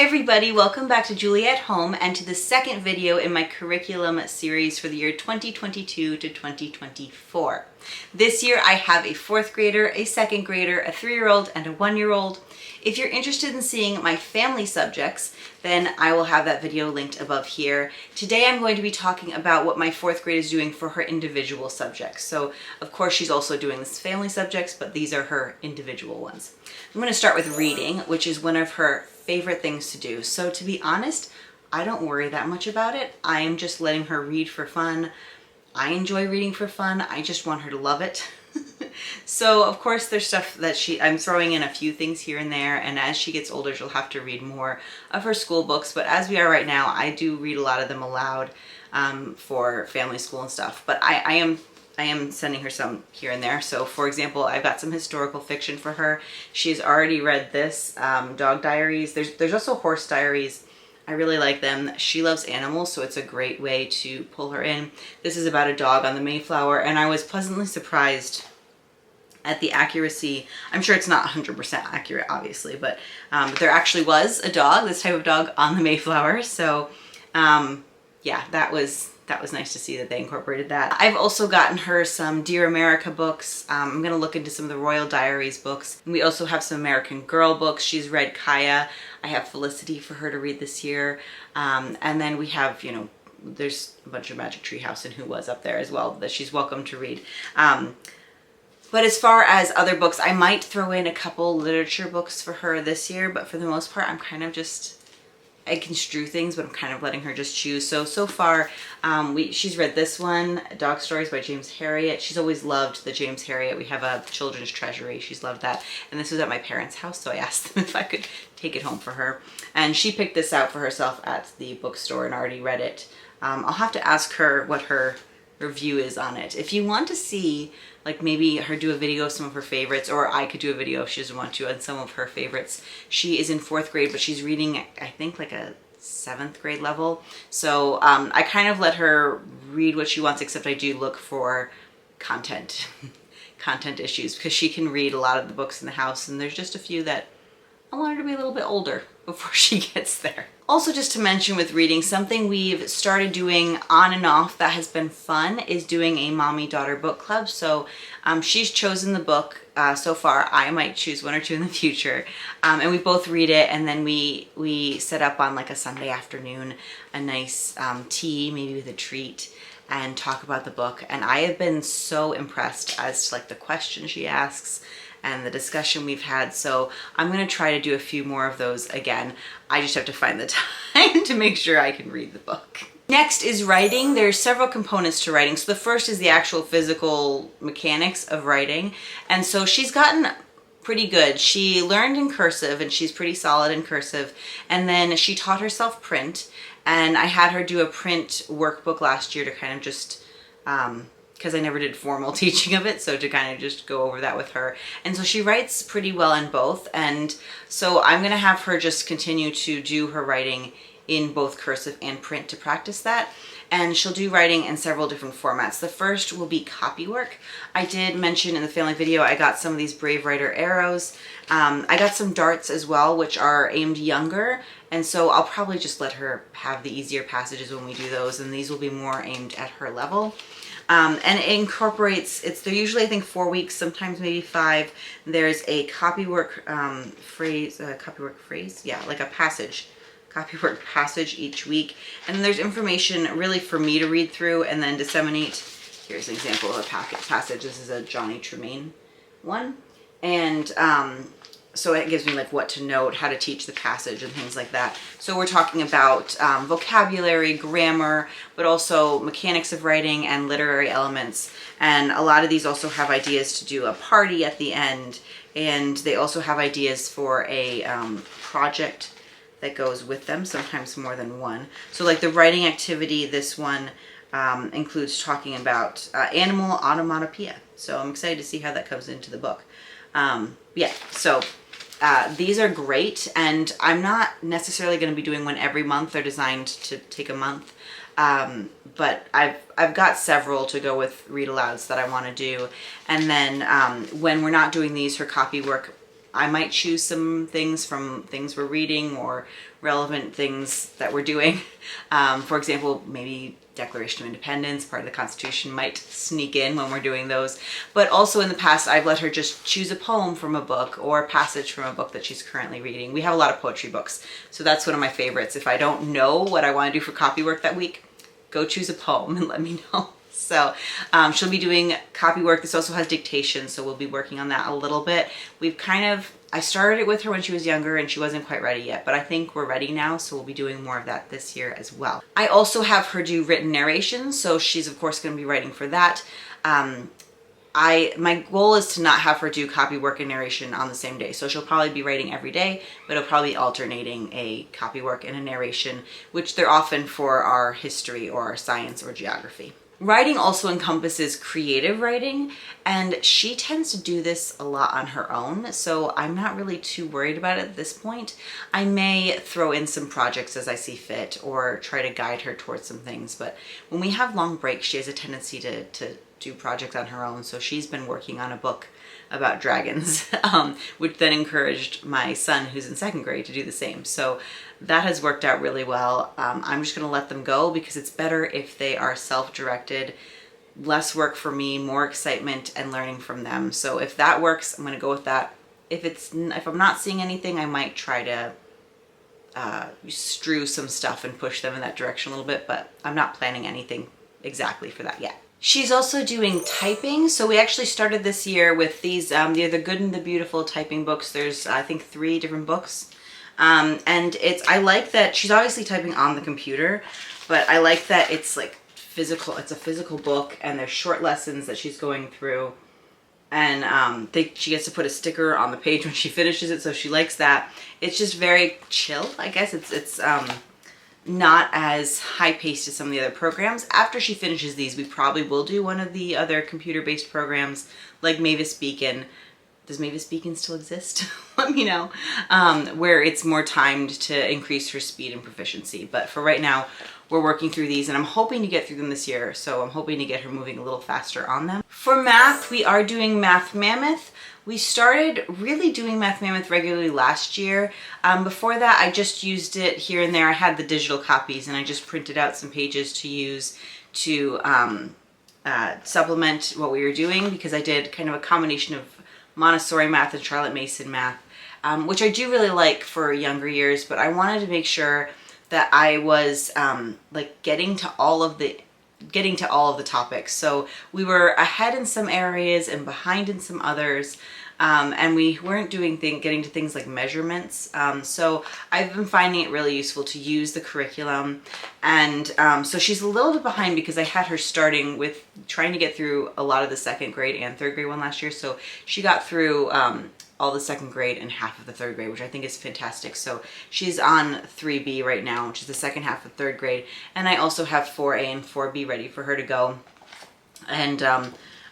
everybody, welcome back to Julie at Home and to the second video in my curriculum series for the year 2022 to 2024. This year I have a 4th grader, a 2nd grader, a 3-year-old, and a 1-year-old. If you're interested in seeing my family subjects, then I will have that video linked above here. Today I'm going to be talking about what my 4th grade is doing for her individual subjects. So of course she's also doing this family subjects, but these are her individual ones. I'm going to start with reading, which is one of her favorite things to do. So to be honest, I don't worry that much about it. I am just letting her read for fun. I enjoy reading for fun. I just want her to love it. So of course there's stuff that I'm throwing in a few things here and there, and as she gets older she'll have to read more of her school books, but as we are right now I do read a lot of them aloud for family school and stuff. But I am sending her some here and there. So for example, I've got some historical fiction for her. She's already read this, Dog Diaries. There's also Horse Diaries. I really like them. She loves animals, so it's a great way to pull her in. This is about a dog on the Mayflower, and I was pleasantly surprised at the accuracy. I'm sure it's not 100% accurate, obviously, but there actually was a dog, this type of dog, on the Mayflower. So yeah, that was nice to see that they incorporated that. I've also gotten her some Dear America books. I'm going to look into some of the Royal Diaries books. We also have some American Girl books. She's read Kaya. I have Felicity for her to read this year. And then we have, there's a bunch of Magic Tree House and Who Was up there as well that she's welcome to read. But as far as other books, I might throw in a couple literature books for her this year, but for the most part, I'm kind of just, I construe things, but I'm kind of letting her just choose. So far, she's read this one, Dog Stories by James Herriot. She's always loved the James Herriot. We have a children's treasury. She's loved that. And this was at my parents' house, so I asked them if I could take it home for her. And she picked this out for herself at the bookstore and already read it. I'll have to ask her what her review is on it. If you want to see, like maybe her do a video of some of her favorites, or I could do a video if she doesn't want to on some of her favorites. She is in 4th grade, but she's reading, I think, like a 7th grade level. So I kind of let her read what she wants, except I do look for content issues, because she can read a lot of the books in the house, and there's just a few that I want her to be a little bit older before she gets there. Also, just to mention with reading, something we've started doing on and off that has been fun is doing a mommy-daughter book club. So she's chosen the book so far. I might choose one or two in the future. And we both read it, and then we set up on like a Sunday afternoon, a nice tea, maybe with a treat, and talk about the book. And I have been so impressed as to like the questions she asks and the discussion we've had. So I'm going to try to do a few more of those again. I just have to find the time to make sure I can read the book. Next is writing. There's several components to writing. So the first is the actual physical mechanics of writing. And so she's gotten pretty good. She learned in cursive, and she's pretty solid in cursive. And then she taught herself print. And I had her do a print workbook last year to kind of just, because I never did formal teaching of it, so to kind of just go over that with her. And so she writes pretty well in both, and so I'm going to have her just continue to do her writing in both cursive and print to practice that. And she'll do writing in several different formats. The first will be copywork. I did mention in the family video I got some of these Brave Writer arrows. I got some darts as well, which are aimed younger, and so I'll probably just let her have the easier passages when we do those, and these will be more aimed at her level. And it incorporates, they're usually I think 4 weeks, sometimes maybe 5. There's a copywork phrase, yeah, like a passage, copywork passage each week. And then there's information really for me to read through and then disseminate. Here's an example of a passage. This is a Johnny Tremaine one. And so it gives me like what to note, how to teach the passage and things like that. So we're talking about vocabulary, grammar, but also mechanics of writing and literary elements. And a lot of these also have ideas to do a party at the end. And they also have ideas for a project that goes with them, sometimes more than one. So like the writing activity, this one includes talking about animal onomatopoeia. So I'm excited to see how that comes into the book. Yeah, so these are great, and I'm not necessarily going to be doing one every month. They're designed to take a month, but I've got several to go with read alouds that I want to do. And then when we're not doing these, her copywork I might choose some things from things we're reading or relevant things that we're doing. For example, maybe Declaration of Independence, part of the Constitution, might sneak in when we're doing those. But also in the past, I've let her just choose a poem from a book or a passage from a book that she's currently reading. We have a lot of poetry books, so that's one of my favorites. If I don't know what I want to do for copywork that week, go choose a poem and let me know. So she'll be doing copywork. This also has dictation, so we'll be working on that a little bit. I started it with her when she was younger and she wasn't quite ready yet, but I think we're ready now, so we'll be doing more of that this year as well. I also have her do written narration, so she's of course going to be writing for that. My goal is to not have her do copywork and narration on the same day, so she'll probably be writing every day, but it'll probably be alternating a copywork and a narration, which they're often for our history or our science or geography. Writing also encompasses creative writing, and she tends to do this a lot on her own, so I'm not really too worried about it at this point. I may throw in some projects as I see fit or try to guide her towards some things, but when we have long breaks, she has a tendency to do projects on her own, so she's been working on a book about dragons, which then encouraged my son, who's in second grade, to do the same. So that has worked out really well. I'm just going to let them go because it's better if they are self-directed, less work for me, more excitement and learning from them. So if that works, I'm going to go with that. If I'm not seeing anything, I might try to strew some stuff and push them in that direction a little bit, but I'm not planning anything exactly for that yet. She's also doing typing. So we actually started this year with these, they're the Good and the Beautiful typing books. There's, I think, 3 different books. And I like that she's obviously typing on the computer, but I like that it's like physical, it's a physical book and there's short lessons that she's going through. And she gets to put a sticker on the page when she finishes it, so she likes that. It's just very chill, I guess. It's not as high-paced as some of the other programs. After she finishes these, we probably will do one of the other computer-based programs like Mavis Beacon. Does Mavis Beacon still exist? Let me know. Where it's more timed to increase her speed and proficiency. But for right now, we're working through these and I'm hoping to get through them this year. So I'm hoping to get her moving a little faster on them. For math, we are doing Math Mammoth. We started really doing Math Mammoth regularly last year. Before that, I just used it here and there. I had the digital copies and I just printed out some pages to use to supplement what we were doing, because I did kind of a combination of Montessori math and Charlotte Mason math, which I do really like for younger years, but I wanted to make sure that I was like getting to all of the topics. So we were ahead in some areas and behind in some others. And we weren't getting to things like measurements. So I've been finding it really useful to use the curriculum. And so she's a little bit behind because I had her starting with trying to get through a lot of the second grade and third grade one last year. So she got through all the second grade and half of the third grade, which I think is fantastic. So she's on 3B right now, which is the second half of third grade. And I also have 4A and 4B ready for her to go. And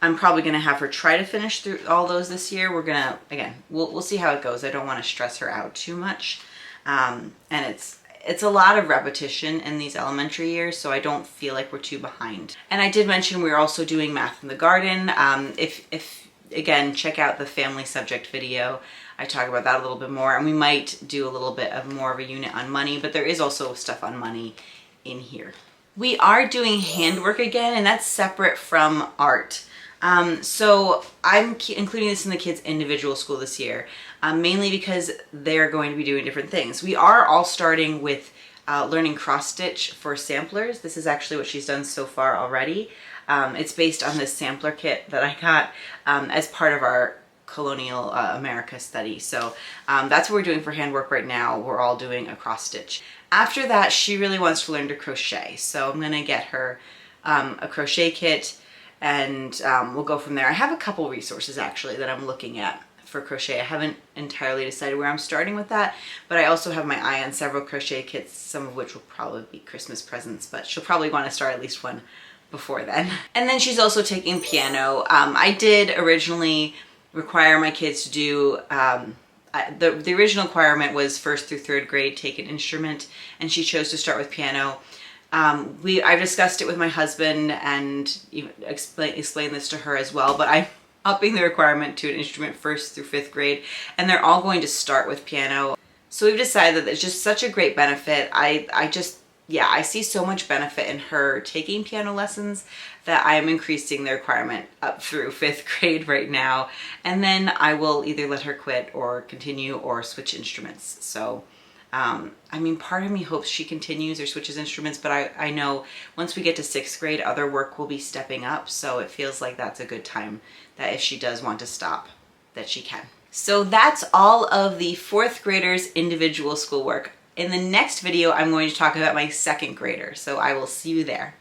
I'm probably going to have her try to finish through all those this year. We're going to, again, we'll see how it goes. I don't want to stress her out too much. And it's a lot of repetition in these elementary years, so I don't feel like we're too behind. And I did mention we're also doing Math in the Garden. If again, check out the family subject video. I talk about that a little bit more, and we might do a little bit of more of a unit on money, but there is also stuff on money in here. We are doing handwork again, and that's separate from art. So I'm including this in the kids' individual school this year, mainly because they're going to be doing different things. We are all starting with learning cross stitch for samplers. This is actually what she's done so far already. It's based on this sampler kit that I got as part of our colonial America study. So that's what we're doing for handwork right now. We're all doing a cross stitch. After that, she really wants to learn to crochet. So I'm gonna get her a crochet kit, and we'll go from there. I have a couple resources actually that I'm looking at for crochet. I haven't entirely decided where I'm starting with that, but I also have my eye on several crochet kits, some of which will probably be Christmas presents, but she'll probably want to start at least one before then. And then she's also taking piano. I did originally require my kids to do, the original requirement was 1st through 3rd grade take an instrument, and she chose to start with piano. I've discussed it with my husband and explained this to her as well, but upping the requirement to an instrument 1st through 5th grade, and they're all going to start with piano. So we've decided that it's just such a great benefit. I see so much benefit in her taking piano lessons that I am increasing the requirement up through 5th grade right now. And then I will either let her quit or continue or switch instruments. So, I mean, part of me hopes she continues or switches instruments, but I know once we get to 6th grade, other work will be stepping up. So it feels like that's a good time that if she does want to stop, that she can. So that's all of the 4th graders' individual schoolwork. In the next video, I'm going to talk about my 2nd grader, so I will see you there.